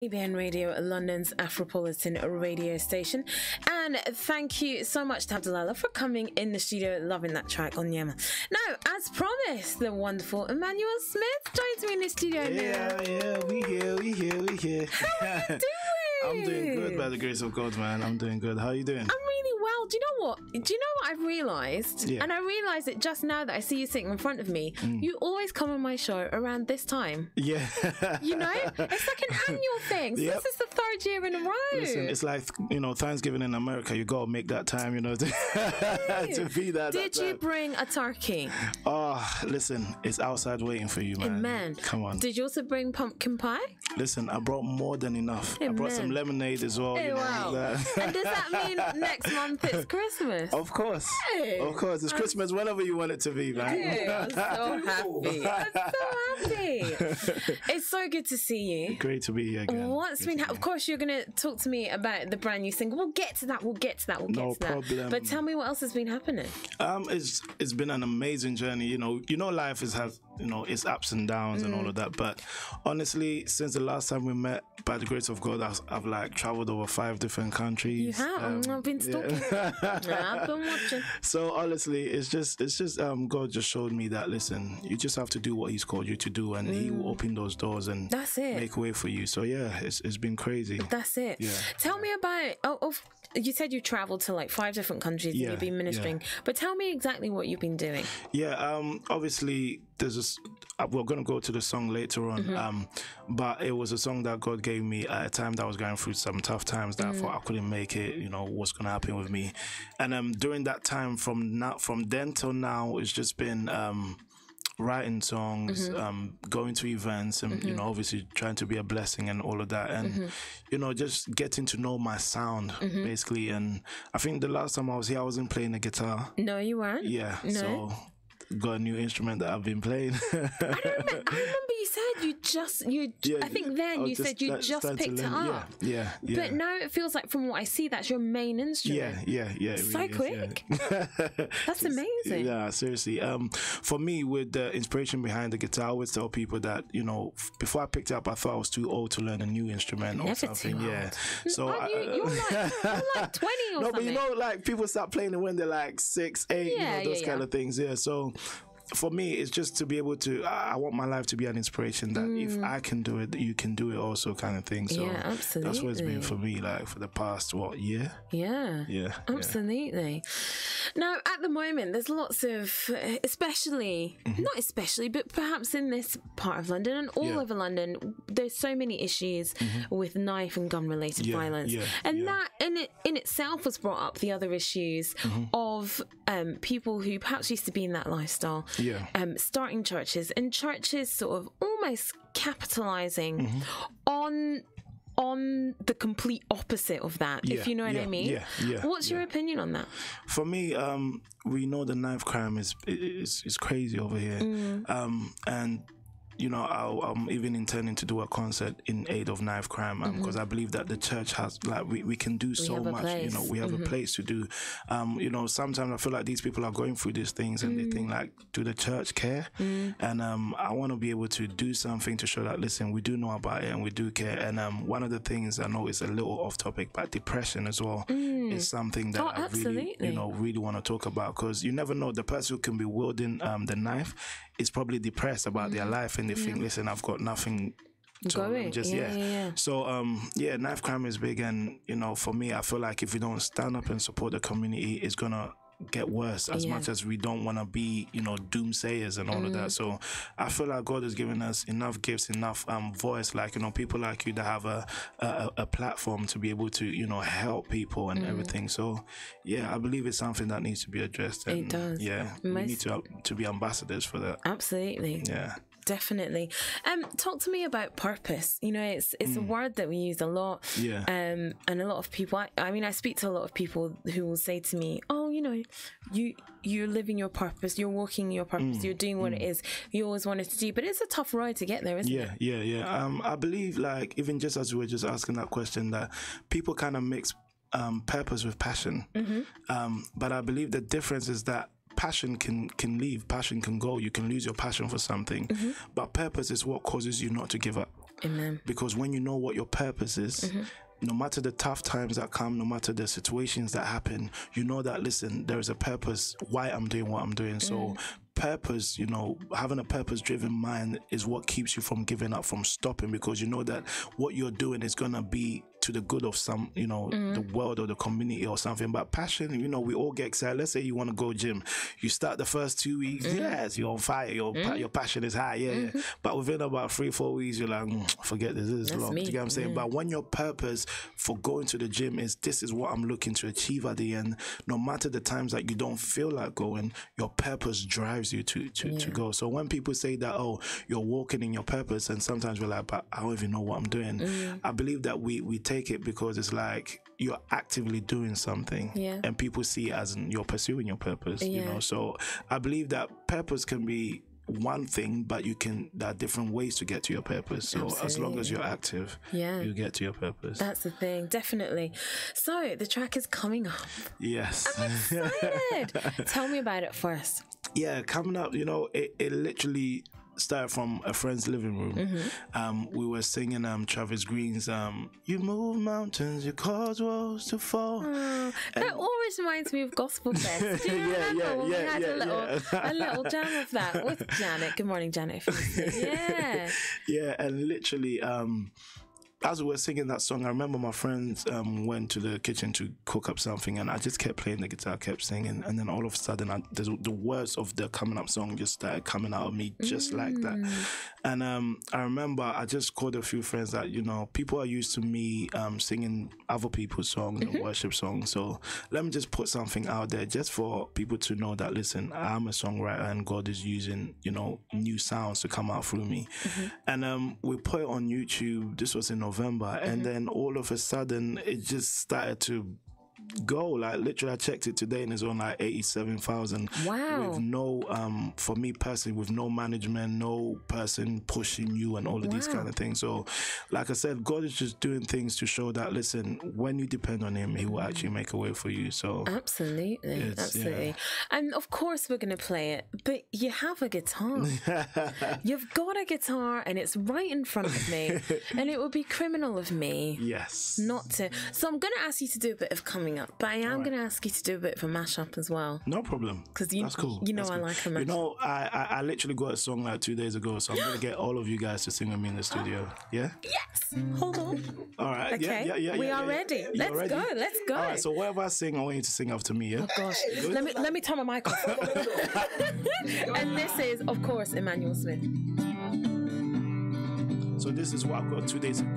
ABN Radio, London's Afropolitan radio station. And thank you so much to Abdullah for coming in the studio, loving that track on Yema. Now, as promised, the wonderful Emmanuel Smith joins me in the studio now. Yeah, we here. How are you doing? I'm doing good by the grace of God, man. I'm doing good. How are you doing? I'm really well. Do you know what? I've realised? Yeah. And I realised it just now that I see you sitting in front of me. You always come on my show around this time. Yeah. You know? It's like an annual thing. So Yep. this is the third year in a row. Listen, it's like, Thanksgiving in America. You got to make that time, to be that. Did you bring a turkey? Oh, listen, it's outside waiting for you, man. Amen. Come on. Did you also bring pumpkin pie? Listen, I brought more than enough. Amen. I brought some lemonade as well. Hey, wow. And does that mean next month it's Christmas? Of course. Hey. Of course. It's Christmas whenever you want it to be, man. Hey, I'm so happy. It's so good to see you. Great to be here again. What's been of course you're going to talk to me about the brand new single. We'll get to that. No problem. But tell me what else has been happening. It's been an amazing journey. Life has its ups and downs and all of that. But honestly, since the last time we met, by the grace of God, I've like traveled over 5 different countries. You have. I've been stalking. I've been watching. So honestly, it's just God just showed me that, listen, you just have to do what He's called you to do, and He will open those doors and That's it. make way for you. So yeah, it's been crazy. That's it. Yeah. Tell me about. You said you traveled to like 5 different countries and you've been ministering. But tell me exactly what you've been doing. Yeah. Obviously, there's this. We're gonna go to the song later on. But it was a song that God gave me at a time that I was going through some tough times that I thought I couldn't make it. What's gonna happen with me? And during that time, from then till now, it's just been writing songs, going to events, and obviously trying to be a blessing and all of that, and just getting to know my sound basically. And I think the last time I was here, I wasn't playing the guitar. No, you weren't. Yeah, no. So got a new instrument that I've been playing. I remember you said I think then you said you just picked it up. Yeah. But now it feels like, from what I see, that's your main instrument. Yeah. It So really quick. Is, yeah. That's amazing. Yeah, seriously. For me, with the inspiration behind the guitar, I always tell people that, before I picked it up, I thought I was too old to learn a new instrument or something. Too Yeah. old. So you're like 20 or something. No, but like people start playing it when they're like 6, 8, those kind of things. Yeah. So for me, it's just to be able to, I want my life to be an inspiration that if I can do it, you can do it also, kind of thing. So yeah, absolutely. That's what it's been for me, like for the past, year? Yeah. Absolutely. Now, at the moment, there's lots of, not especially, but perhaps in this part of London and all over London, there's so many issues with knife and gun related violence. And that in itself has brought up the other issues of people who perhaps used to be in that lifestyle. Starting churches, and churches sort of almost capitalizing on the complete opposite of that, if you know what I mean. What's your opinion on that? For me, we know the knife crime is crazy over here, and I'm even intending to do a concert in aid of knife crime because I believe that the church has, like, we can do so much. We have a place to do. Sometimes I feel like these people are going through these things and they think, like, do the church care? And I want to be able to do something to show that, listen, we do know about it and we do care. And one of the things I know is a little off topic, but depression as well is something that I really want to talk about, because you never know, the person who can be wielding the knife is probably depressed about their life, and they think, listen, I've got nothing going. So knife crime is big, and for me, I feel like if we don't stand up and support the community, it's gonna get worse, as much as we don't want to be doomsayers and all of that. So I feel like God has given us enough gifts, enough voice, like people like you that have a platform to be able to help people and everything. So I believe it's something that needs to be addressed, and it does. We need to be ambassadors for that. Absolutely. Definitely. Talk to me about purpose. It's a word that we use a lot. And a lot of people, I speak to a lot of people who will say to me, oh, you're living your purpose, you're walking your purpose, you're doing what it is you always wanted to do, but it's a tough road to get there, isn't it? I believe, like, even just as we were just asking that question, that people kind of mix purpose with passion. But I believe the difference is that passion can leave, passion can go, you can lose your passion for something, but purpose is what causes you not to give up. Amen. Because when you know what your purpose is, no matter the tough times that come, no matter the situations that happen, you know that, listen, there is a purpose why I'm doing what I'm doing. So purpose, you know, having a purpose-driven mind is what keeps you from giving up, from stopping, because you know that what you're doing is going to be to the good of some, you know, the world or the community or something. But passion, you know, we all get excited. Let's say you want to go gym. You start the first 2 weeks, yes, you're on fire. Your passion is high, yeah. But within about 3-4 weeks, you're like, forget this is long. Do you get what I'm saying? But when your purpose for going to the gym is, this is what I'm looking to achieve at the end, no matter the times that you don't feel like going, your purpose drives you to go. So when people say that, oh, you're walking in your purpose, and sometimes we're like, but I don't even know what I'm doing. I believe that we take it because it's like you're actively doing something, and people see it as you're pursuing your purpose, you know. So I believe that purpose can be one thing, but there are different ways to get to your purpose. So as long as you're active, you get to your purpose. That's the thing, definitely. So the track is coming up. Yes. I'm excited. Tell me about it first. Yeah, coming up, you know, it literally started from a friend's living room. We were singing Travis Green's "You Move Mountains, You Cause Walls to Fall." That always reminds me of Gospel Fest. Do you remember when we had a little jam of that with Janet? Good morning, Janet. Yeah, and literally as we were singing that song, I remember my friends went to the kitchen to cook up something, and I just kept playing the guitar, kept singing, and then all of a sudden the words of the coming up song just started coming out of me just like that. And I remember I just called a few friends that, you know, people are used to me singing other people's songs and worship songs, so let me just put something out there just for people to know that, listen, I'm a songwriter and God is using, you know, new sounds to come out through me. And we put it on YouTube. This was in November, and then all of a sudden it just started to go. Like literally I checked it today and it's on like 87,000. Wow. With no for me personally, with no management, no person pushing you and all of these kind of things. So like I said, God is just doing things to show that, listen, when you depend on him, he will actually make a way for you. So absolutely. And of course we're going to play it, but you have a guitar. You've got a guitar and it's right in front of me, and it would be criminal of me not to. So I'm going to ask you to do a bit of coming up, but I am going to ask you to do a bit of a mashup as well. No problem. Because that's cool. You know I like a mashup. You know, I literally got a song like 2 days ago, so I'm going to get all of you guys to sing with me in the studio. Yeah? Yes. Hold on. All right. Okay. We are ready. Let's go. All right. So whatever I sing, I want you to sing after me. Yeah. Oh gosh. Let me turn my mic off. And this is, of course, Emmanuel Smith. So this is what I got 2 days ago.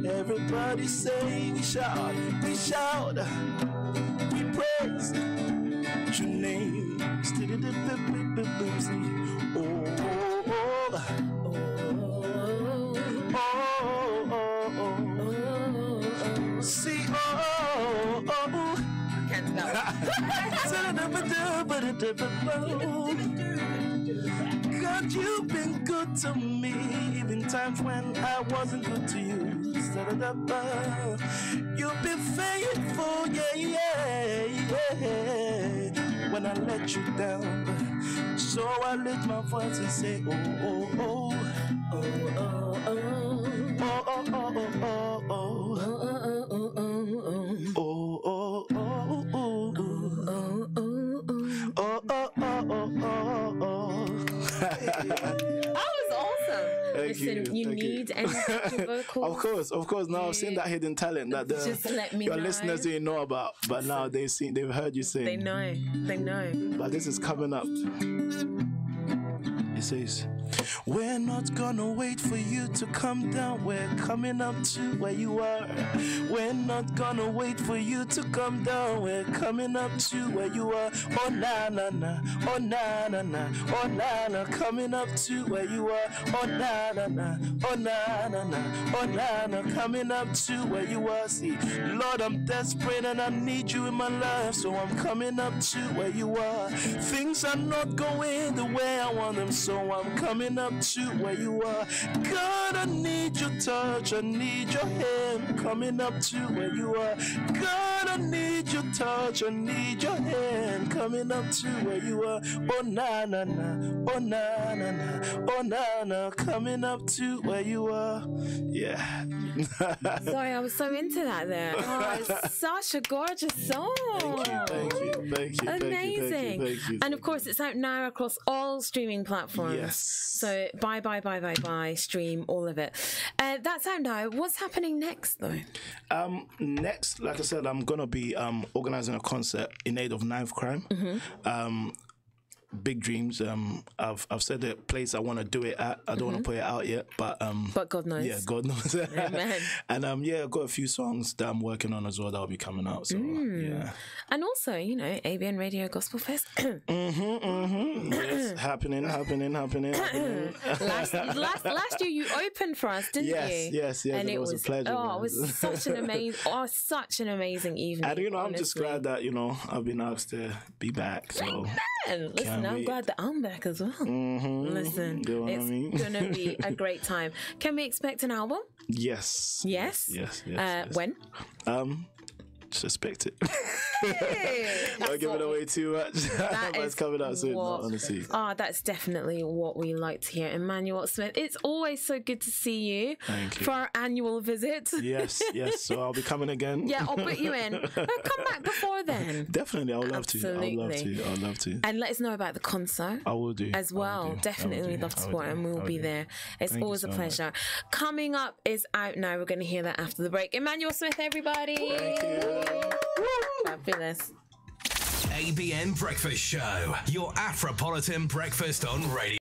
Everybody say we shout, we praise your name. See, can't God, you've been good to me, even times when I wasn't good to you. You've been faithful, yeah. When I let you down, so I lift my voice and say, Listen, you need any vocals. Of course. Now I've seen that hidden talent that your listeners didn't know about, but now they've heard you sing. They know. But this is coming up. It says, We're not gonna wait for you to come down. We're coming up to where you are. We're not gonna wait for you to come down. We're coming up to where you are. Oh na na na, oh na na na, oh na na, coming up to where you are. Oh na na na, oh na na na, oh na na, coming up to where you are. See, Lord, I'm desperate and I need you in my life, so I'm coming up to where you are. Things are not going the way I want them, so I'm coming up to where you are. God, I need your touch, I need your hand, coming up to where you are. God, I need your touch, I need your hand, coming up to where you are. Oh na na na, oh na na na, oh na na, coming up to where you are. Yeah. Sorry, I was so into that there. Oh, it's such a gorgeous song. Thank you. Amazing. Thank you. And of course, it's out now across all streaming platforms. Yes. So buy, stream all of it. That's out now. What's happening next, though? Next, like I said, I'm gonna be organizing a concert in aid of knife crime. Big dreams. I've said the place I want to do it at. I don't want to put it out yet, but God knows. Yeah, God knows. Amen. And I've got a few songs that I'm working on as well that'll be coming out. So yeah. And also, ABN Radio Gospel Fest. Yes, happening. Last year you opened for us, didn't you? Yes. And it was a pleasure. Oh, it was such an amazing evening. And I'm just glad that I've been asked to be back. So listen, I'm glad that I'm back as well. Listen, it's gonna be a great time. Can we expect an album? Yes. Yes. When? Suspect it. Don't give it away too much. But it's coming out soon, honestly. That's definitely what we like to hear. Emmanuel Smith, it's always so good to see you. Thank you. For our annual visit. Yes. So I'll be coming again. Yeah, I'll put you in. Come back before then. Definitely, I would love to. I'd love to. And let us know about the concert. I will do. As well. Definitely love to support and we'll be there. It's always a pleasure. Coming up is out now. We're going to hear that after the break. Emmanuel Smith, everybody. Thank you. Fabulous. ABN Breakfast Show, your Afropolitan breakfast on radio.